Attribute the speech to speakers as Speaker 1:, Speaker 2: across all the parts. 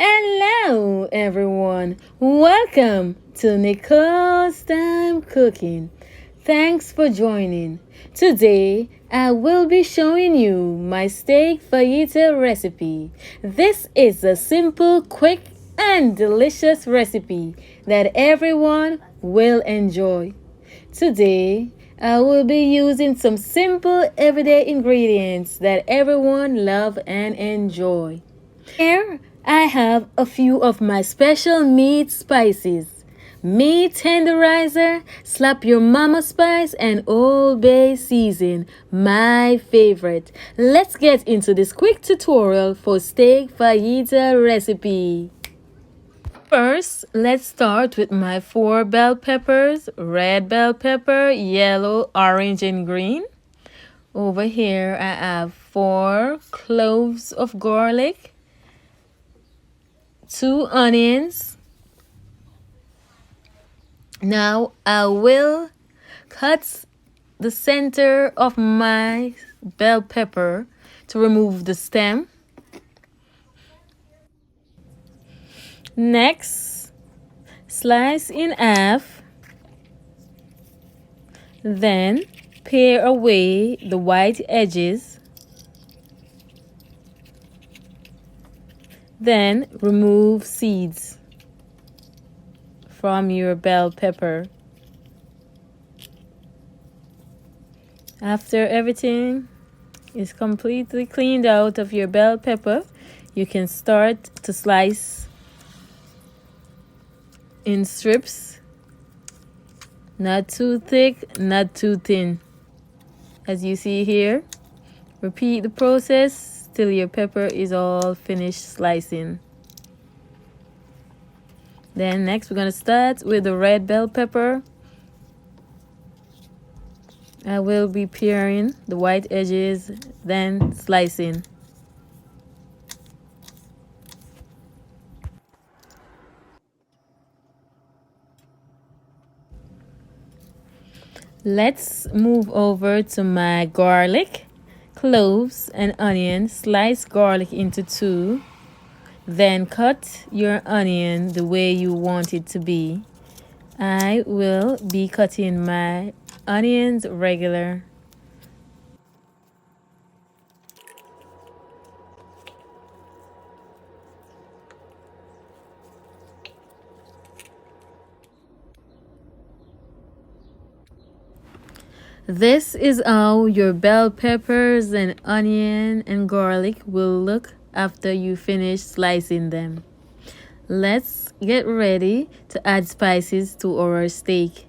Speaker 1: Hello, everyone. Welcome to Nicole's Time Cooking. Thanks for joining. Today, I will be showing you my steak fajita recipe. This is a simple, quick, and delicious recipe that everyone will enjoy. Today, I will be using some simple, everyday ingredients that everyone love and enjoy. Here I have a few of my special meat spices. Meat tenderizer, slap your mama spice, and Old Bay season, my favorite. Let's get into this quick tutorial for steak fajita recipe. First, let's start with my 4 bell peppers, red bell pepper, yellow, orange, and green. Over here, I have 4 cloves of garlic, 2 onions. Now I will cut the center of my bell pepper to remove the stem. Next, slice in half. Then pare away the white edges. Then remove seeds from your bell pepper. After everything is completely cleaned out of your bell pepper, you can start to slice in strips, not too thick, not too thin. As you see here, repeat the process till your pepper is all finished slicing. Then next we're going to start with the red bell pepper. I will be paring the white edges, then slicing. Let's move over to my garlic, cloves, and onion. Slice garlic into 2. Then cut your onion the way you want it to be. I will be cutting my onions regular. This is how your bell peppers and onion and garlic will look after you finish slicing them. Let's get ready to add spices to our steak.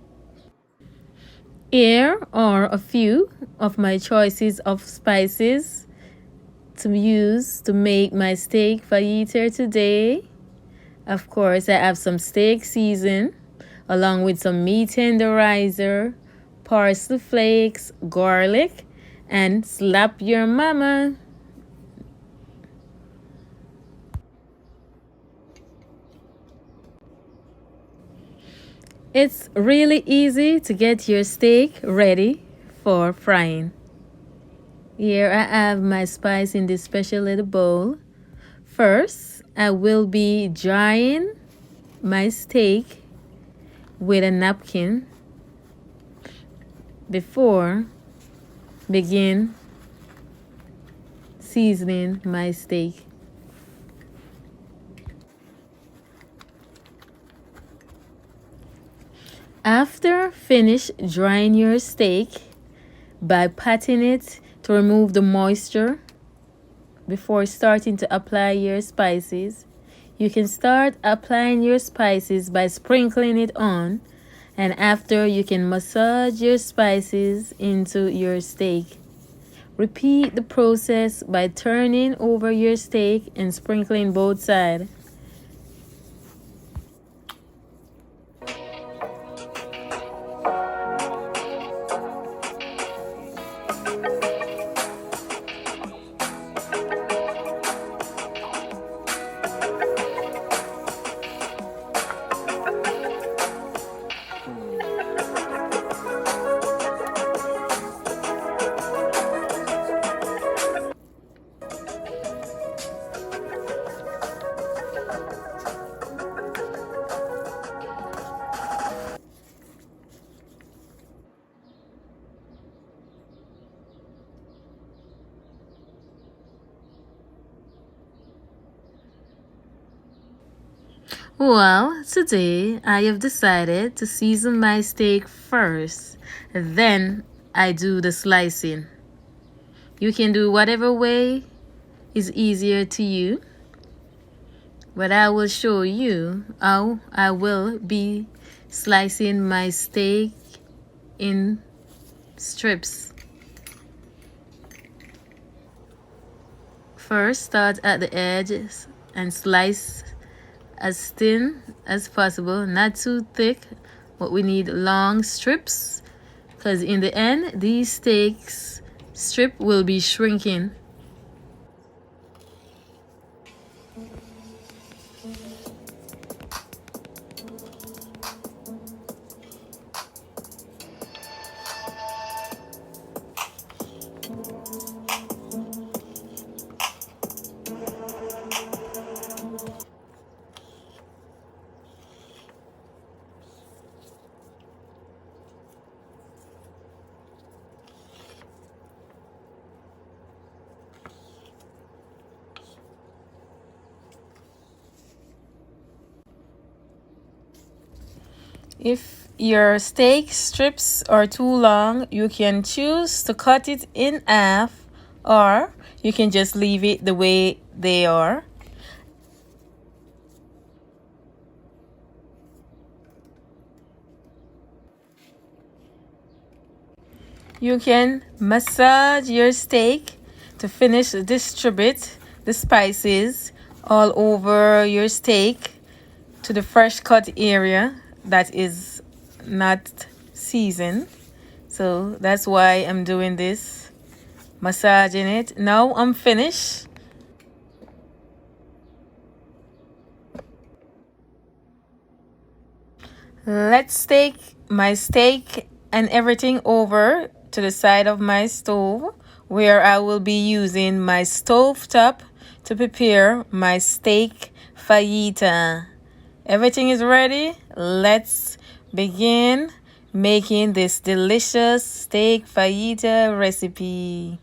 Speaker 1: Here are a few of my choices of spices to use to make my steak fajita today. Of course, I have some steak season along with some meat tenderizer, parsley flakes, garlic, and slap your mama. It's really easy to get your steak ready for frying. Here I have my spice in this special little bowl. First, I will be drying my steak with a napkin before begin seasoning my steak. After finish drying your steak by patting it to remove the moisture before starting to apply your spices, you can start applying your spices by sprinkling it on, and after you can massage your spices into your steak. Repeat the process by turning over your steak and sprinkling both sides. Well, today I have decided to season my steak first, then I do the slicing. You can do whatever way is easier to you, but I will show you how I will be slicing my steak in strips. First, start at the edges and slice as thin as possible, not too thick, but we need long strips because in the end these steaks strip will be shrinking. If your steak strips are too long, you can choose to cut it in half, or you can just leave it the way they are. You can massage your steak to finish distribute the spices all over your steak to the fresh cut area that is not seasoned. So that's why I'm doing this, massaging it. Now I'm finished. Let's take my steak and everything over to the side of my stove where I will be using my stove top to prepare my steak fajita. Everything is ready. Let's begin making this delicious steak fajita recipe.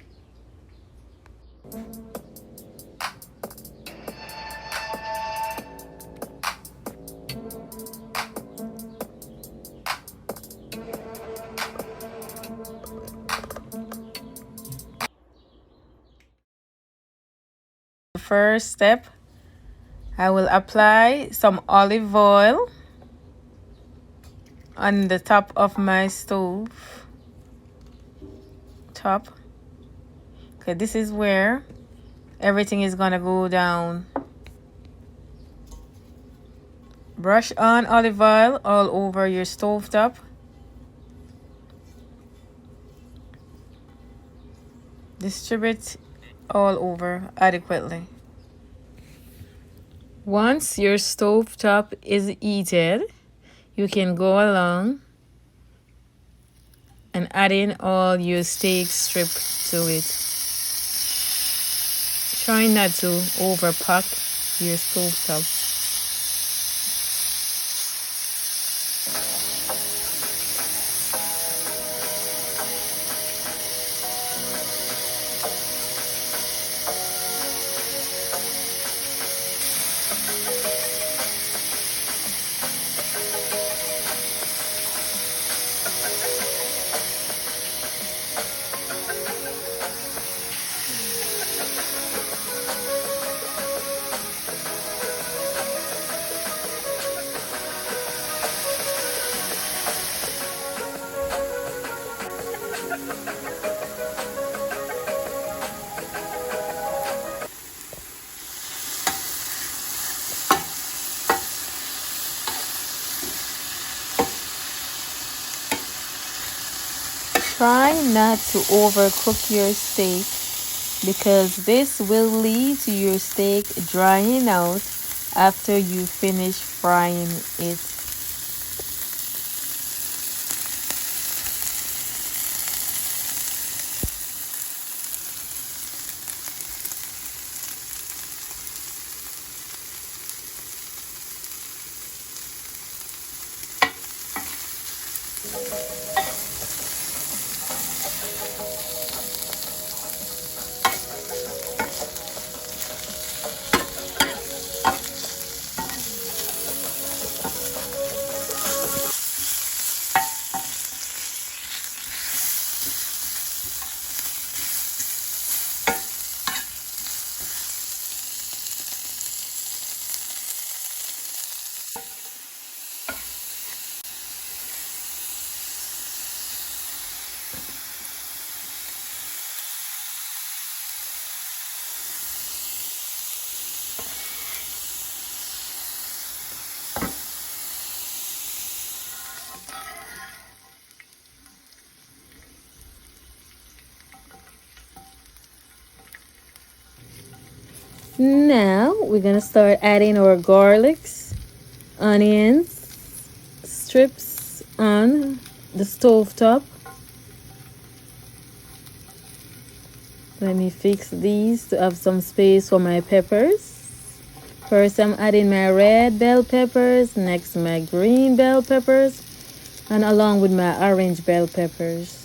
Speaker 1: First step, I will apply some olive oil on the top of my stove top. Okay, this is where everything is gonna go down. Brush on olive oil all over your stove top. Distribute all over adequately. Once your stove top is heated, you can go along and add in all your steak strip to it. Try not to overpack your stove top. Try not to overcook your steak because this will lead to your steak drying out after you finish frying it. Now we're gonna start adding our garlics, onions, strips on the stove top. Let me fix these to have some space for my peppers. First, I'm adding my red bell peppers, next my green bell peppers, and along with my orange bell peppers.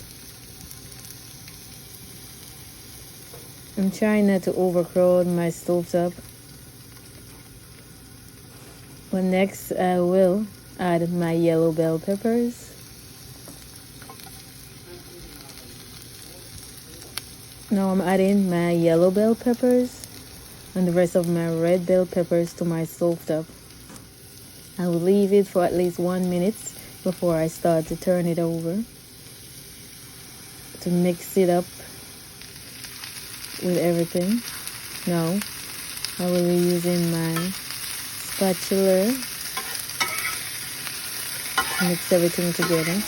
Speaker 1: I'm trying not to overcrowd my stovetop. But next, I will add my yellow bell peppers. Now I'm adding my yellow bell peppers and the rest of my red bell peppers to my stovetop. I will leave it for at least 1 minute before I start to turn it over to mix it up with everything. Now I will be using my spatula to mix everything together.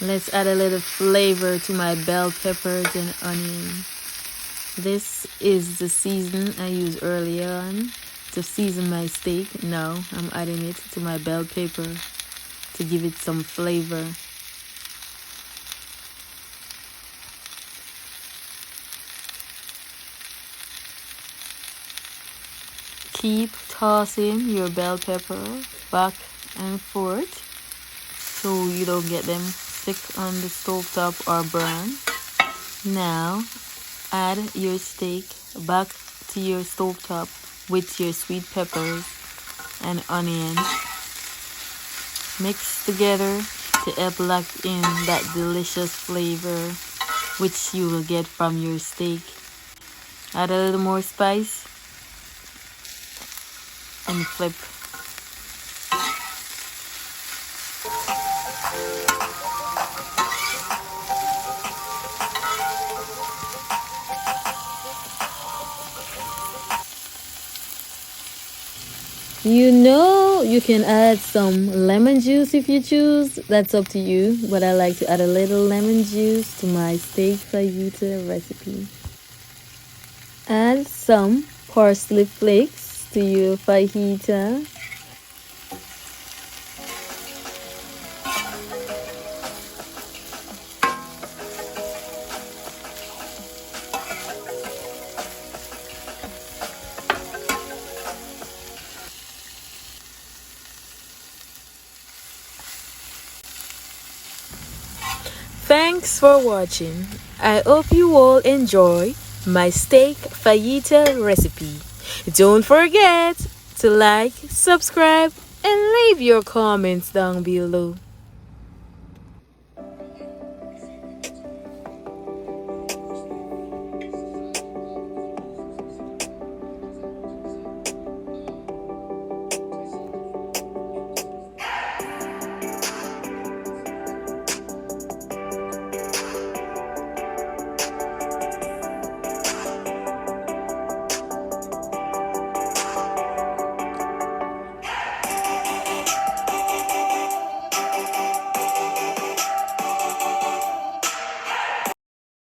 Speaker 1: Let's add a little flavor to my bell peppers and onion. This is the season I used earlier on to season my steak. Now I'm adding it to my bell pepper to give it some flavor. Keep tossing your bell pepper back and forth so you don't get them stick on the stove top or burn. Now add your steak back to your stove top with your sweet peppers and onions. Mix together to help lock in that delicious flavor which you will get from your steak. Add a little more spice and flip. You can add some lemon juice if you choose. That's up to you. But I like to add a little lemon juice to my steak fajita recipe. Add some parsley flakes to your fajita. Thanks for watching. I hope you all enjoy my steak fajita recipe. Don't forget to like, subscribe, and leave your comments down below.